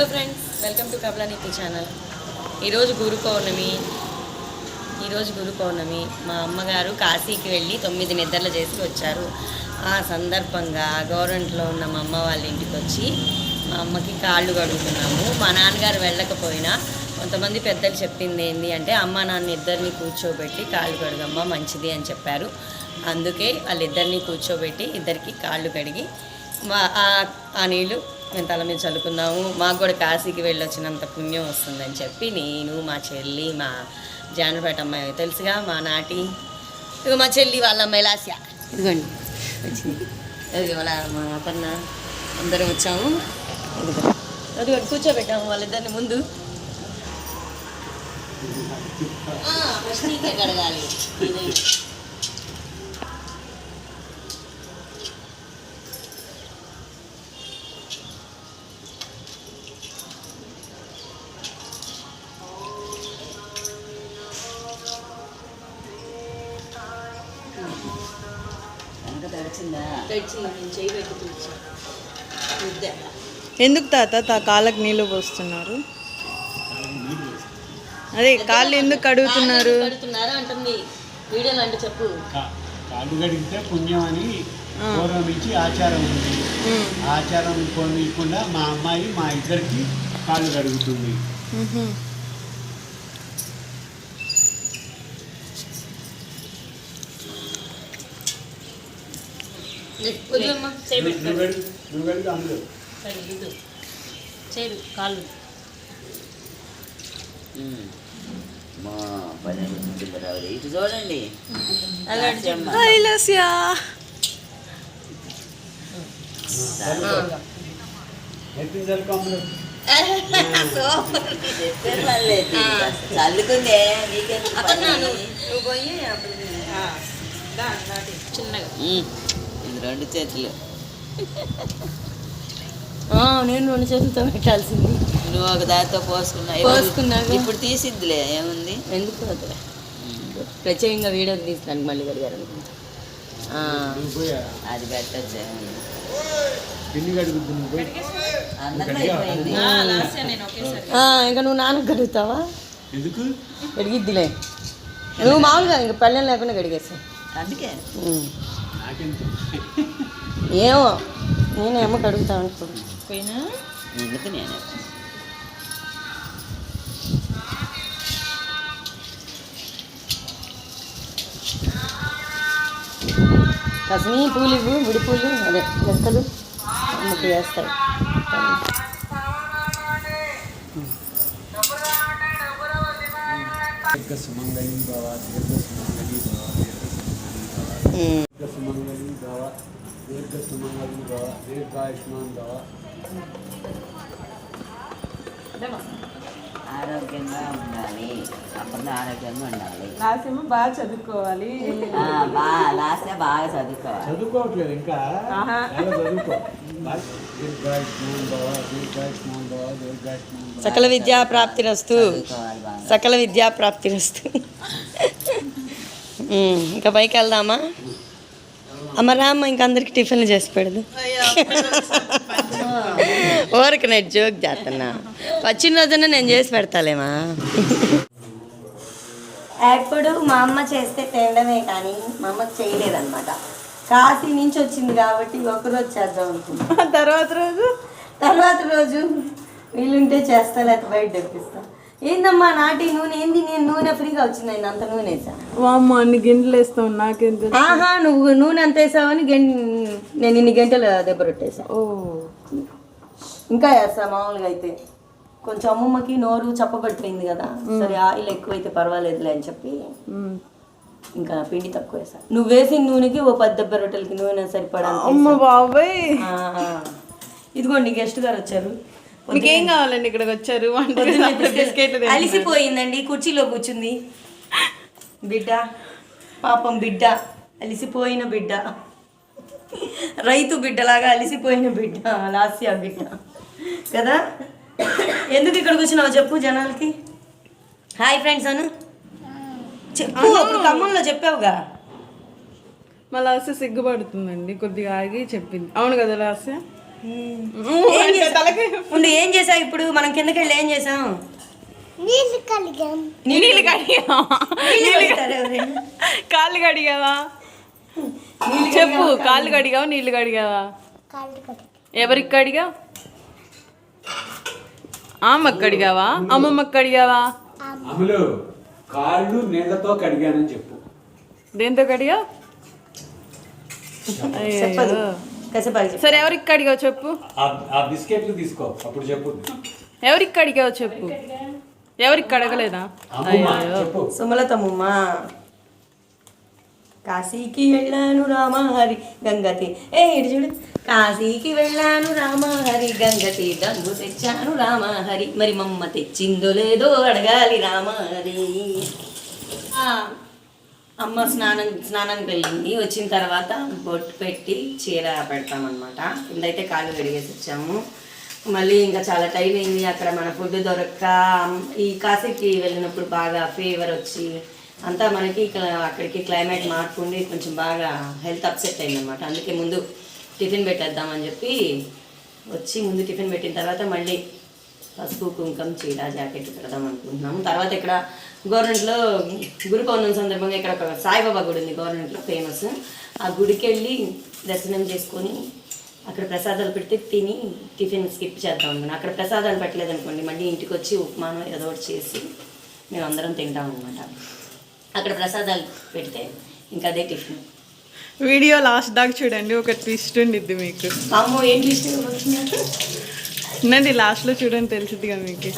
Hello friends, welcome to Kamalaniti channel. ఈరోజు గురు పౌర్ణమి. మా అమ్మగారు కాశీకి వెళ్ళి 9 నిద్రలు చేసి వచ్చారు. ఆ సందర్భంగా గవర్నమెంట్లో ఉన్న మా అమ్మ వాళ్ళ ఇంటికి వచ్చి మా అమ్మకి కాళ్ళు కడుగుతున్నాము. మా నాన్నగారు వెళ్ళకపోయినా కొంతమంది పెద్దలు చెప్పింది ఏంటి అంటే అమ్మ నాన్న ఇద్దరిని కూర్చోబెట్టి కాళ్ళు కడుగమ్మ మంచిది అని చెప్పారు. అందుకే వాళ్ళిద్దరిని కూర్చోబెట్టి ఇద్దరికి కాళ్ళు కడిగి ఆ నీళ్ళు మేము తల మీద చల్లుకున్నాము. మాకు కూడా కాశీకి వెళ్ళొచ్చినంత పుణ్యం వస్తుందని చెప్పి నేను, మా చెల్లి, మా జానపేట అమ్మాయి తెలుసుగా మా నాటి, ఇక మా చెల్లి వాళ్ళ అమ్మాయి లాస్య ఇదిగోండి వచ్చింది. అది వాళ్ళ మా అపర్ణ అందరం వచ్చాము. అది కూర్చోబెట్టాము వాళ్ళిద్దరిని ముందు. ఫస్ట్ నీకే కడగాలి. ఎందుకు తాత కాళ్ళకి నీళ్ళు పోస్తున్నారు? అదే కాళ్ళు ఎందుకు కడుగుతున్నారు అంటుంది వీడియోలో. అంటే చెప్పు. కాళ్ళు కడిగితే పుణ్యం అని పూర్వం నుంచి ఆచారం ఉంది. ఆచారం పోనీయకుండా మా అమ్మాయి మా ఇద్దరికి కాళ్ళు కడుగుతుంది. కాళ్ళు ఇటు చూడండి. చల్లుకుందే చిన్నగా రెండు చేతులు. నేను 2 చేతులతో పెట్టాల్సింది. నువ్వు ఒక దారితో పోసుకున్నావు. ఇప్పుడు తీసిద్దిలే, ఏముంది. ఎందుకు వద్దులే, ప్రత్యేకంగా వీడియో తీసినానికి మళ్ళీ కడిగారు అనుకుంటా. అది పెట్టచ్చు. ఇంకా నువ్వు నాన్నకు కడుగుతావా? కడిగిద్దిలే, నువ్వు మామూలుగా ఇంకా పల్లెం లేకుండా కడిగేసావు. అందుకే ఏమో నేనేమో కడుగుతా అనుకో పోయినా ఎందుకు నేను కసిని పూలు ఇవ్వు, విడి పూలు అదే లెక్కలు అమ్మకి వేస్తాయి. సుమంగళి భవ, దీర్ఘ సుమంగళి భవ, దీర్ఘాయుష్మాన్ భవ. ఆరోగ్యంగా ఉండాలి. అప్పుడు ఆరోగ్యంగా ఉండాలి. లాస్యము బాగా చదువుకోవాలి. లాస్ట్ బాగా చదువుకోవాలి. చదువుకోవట్లేదు ఇంకా, చదువుకో. దీర్ఘాయుష్మాన్ భవ, దీర్ఘాయుష్మాన్ భవ, దీర్ఘాయుష్మాన్ భవ. సకల విద్యా ప్రాప్తిరస్తు, సకల విద్యా ప్రాప్తిరస్తు. ఇంకా పైకి వెళ్దామా? అమ్మ రామ్మ, ఇంకా అందరికి టిఫిన్లు చేసి పెడదు. ఊరికి నేను జోక్ చేస్తున్నా. వచ్చిన రోజున నేను చేసి పెడతాలేమా. ఎప్పుడు మా అమ్మ చేస్తే తినడమే కానీ మా అమ్మకి చేయలేదన్నమాట. కాశీ నుంచి వచ్చింది కాబట్టి ఒకరోజు చేద్దాం అనుకుంటా. తర్వాత రోజు వీలుంటే చేస్తా, లేకపోతే బయట తెప్పిస్తా. ఏందమ్మా నాటి నూనె ఏంది? నేను నూనె ఫ్రీగా వచ్చింది, అంత నూనె వేసా. అన్ని గింటలు వేస్తావు నాకేంత. నువ్వు నూనె అంత వేసావని నేను ఇన్ని గంటలు దెబ్బ రొట్టేసా. ఇంకా వేస్తా మామూలుగా అయితే. కొంచెం అమ్మమ్మకి నోరు చప్పబడిపోయింది కదా, సరే ఆయిల్ ఎక్కువైతే పర్వాలేదులే అని చెప్పి ఇంకా పిండి తక్కువ వేసా. నువ్వు వేసిన నూనెకి 10 దెబ్బ రొట్టెలకి నూనె సరిపడా. ఇదిగోండి గెస్ట్ గారు వచ్చారు. మీకేం కావాలండి? ఇక్కడికి వచ్చారు. అలిసిపోయిందండి, కుర్చీలో కూర్చుంది బిడ్డ. పాపం బిడ్డ, అలిసిపోయిన బిడ్డ, రైతు బిడ్డలాగా అలిసిపోయిన బిడ్డ, లాస్య బిడ్డ కదా. ఎందుకు ఇక్కడికి వచ్చినావు చెప్పు జనాలకి. హాయ్ ఫ్రెండ్స్ అను చెప్పు. అప్పుడు ఖమ్మంలో చెప్పావుగా. మా లాస్య సిగ్గుపడుతుందండి, కొద్దిగా ఆగి చెప్పింది. అవును కదా లాస్య? ఏం చేసావు? ముందు ఏం చేసావు? ఇప్పుడు మనం కిందకి వెళ్ళి ఏం చేసాం? నీళ్ళు కడిగావా? కాళ్ళు కడిగావా? చెప్పు, కాళ్ళు కడిగావా నీళ్ళు కడిగావా? ఎవరికి కడిగావు? అమ్మకి కడిగావా అమ్మమ్మకి కడిగావా? అమలు కాళ్ళు నీళ్లతో కడిగానని చెప్పు. దేంతో కడిగావు? చెప్పదు. అయ్యో. కసపాకి సరే ఎవరికి కడిగావు చెప్పు. ఆ బిస్కెట్లు తీసుకో, అప్పుడు చెప్పు. ఎవరికి కడిగావు చెప్పు. ఎవరికి కడగలేదా? అమ్మమ్మ అయ్యో. చెప్పు. సుమలతమ్మ. కాశీకి వెళ్ళాను రామహరి గంగతి. ఇటు చూడు. కాశీకి వెళ్ళాను రామహరి గంగతి, దంగు తెచ్చాను రామహరి, మరి మమ్మ తెచ్చిందో లేదో అడగాలి రామహరి. అమ్మ స్నానానికి వెళ్ళింది. వచ్చిన తర్వాత బొట్టు పెట్టి చీర పెడతామన్నమాట. కిందైతే కాళ్ళు కడిగేసి వచ్చాము. మళ్ళీ ఇంకా చాలా టైం అయింది. అక్కడ మన ఫుడ్ దొరక్క ఈ కాశీకి వెళ్ళినప్పుడు బాగా ఫీవర్ వచ్చి అంతా మనకి అక్కడికి క్లైమేట్ మార్పు ఉండి కొంచెం బాగా హెల్త్ అప్సెట్ అయిందనమాట. అందుకే ముందు టిఫిన్ పెట్టేద్దామని చెప్పి వచ్చి ముందు టిఫిన్ పెట్టిన తర్వాత మళ్ళీ పసుపు కుంకుమ చీర జాకెట్ పెడదాం అనుకుంటున్నాము. తర్వాత ఇక్కడ గవర్నమెంట్లో గురు పౌర్ణమి సందర్భంగా ఇక్కడ ఒక సాయిబాబా గుడి ఉంది గవర్నమెంట్లో ఫేమస్. ఆ గుడికి వెళ్ళి దర్శనం చేసుకొని అక్కడ ప్రసాదాలు పెడితే తిని టిఫిన్ స్కిప్ చేద్దాం అనుకున్నాను. అక్కడ ప్రసాదాలు పెట్టలేదనుకోండి మళ్ళీ ఇంటికి వచ్చి ఉప్మాను ఏదో ఒకటి చేసి మేము అందరం తింటాం అనమాట. అక్కడ ప్రసాదాలు పెడితే ఇంకా అదే టిఫిన్. వీడియో లాస్ట్ దాకా చూడండి, ఒక ట్విస్ట్ ఉండిద్ది మీకు. అమ్మో ఏంటి ఇష్టం ఉండండి, లాస్ట్లో చూడండి, తెలిసిద్దిగా మీకు.